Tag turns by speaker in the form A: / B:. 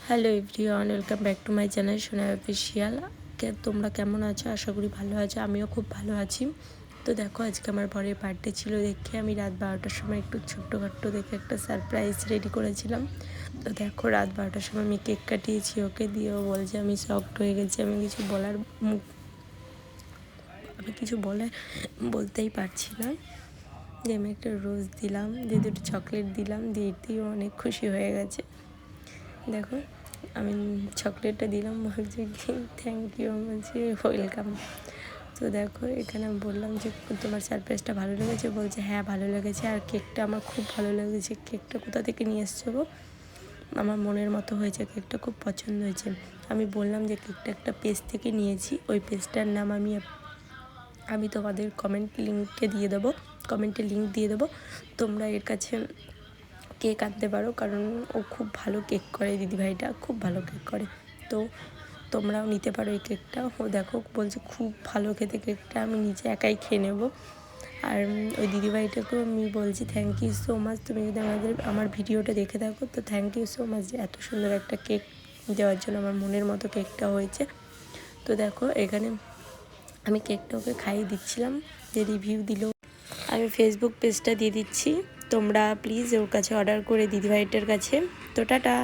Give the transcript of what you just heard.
A: Hello everyone, welcome back to my channel সোনা official. তোমরা কেমন আছো? আশা করি ভালো আছো। আমিও খুব ভালো আছি। তো দেখো, আজকে আমার বরের বার্থডে ছিল দেখে আমি রাত 12টার সময় একটু ছোট্টখাট্টো দেখে একটা সারপ্রাইজ রেডি করেছিলাম। তো দেখো, রাত 12টার সময় আমি কেক কাটিয়েছি ওকে দিয়েও বলছে আমি শকড হয়ে গেছি। আমি কিছু বলতেই পারছি না। যে আমি একটা রোজ দিলাম, দিয়ে দুটো চকলেট দিলাম, দিয়েও অনেক খুশি হয়ে গেছে। দেখো, আমি চকলেটটা দিলাম, বলছি কি থ্যাংক ইউ, বলছি ওয়েলকাম। তো দেখো, এখানে আমি বললাম যে তোমার সারপ্রাইজটা ভালো লেগেছে? বলছে হ্যাঁ ভালো লেগেছে, আর কেকটা আমার খুব ভালো লেগেছে। কেকটা কোথা থেকে নিয়ে এসছো গো? আমার মনের মতো হয়েছে, কেকটা খুব পছন্দ হয়েছে। আমি বললাম যে কেকটা একটা পেজ থেকে নিয়েছি, ওই পেজটার নাম আমি তোমাদের কমেন্টে লিঙ্ক দিয়ে দেবো। তোমরা এর কাছে কেক আনতে পারো, কারণ ও খুব ভালো কেক করে, দিদিভাইটা খুব ভালো কেক করে। তো তোমরাও নিতে পারো এই কেকটা। ও দেখো বলছে খুব ভালো খেতে কেকটা, আমি নিজে একাই খেয়ে নেবো। আর ওই দিদিভাইটাকেও আমি বলছি থ্যাংক ইউ সো মাচ। তুমি যদি আমার ভিডিওটা দেখে থাকো তো থ্যাংক ইউ সো মাচ যে এত সুন্দর একটা কেক দেওয়ার জন্য। আমার মনের মতো কেকটা হয়েছে। তো দেখো, এখানে আমি কেকটা ওকে খাইয়ে দিচ্ছিলাম, যে রিভিউ দিল। আমি ফেসবুক পেজটা দিয়ে দিচ্ছি, তোমরা প্লিজ ওর কাছে অর্ডার করে দিদিভাইটার কাছে। তো টাটা।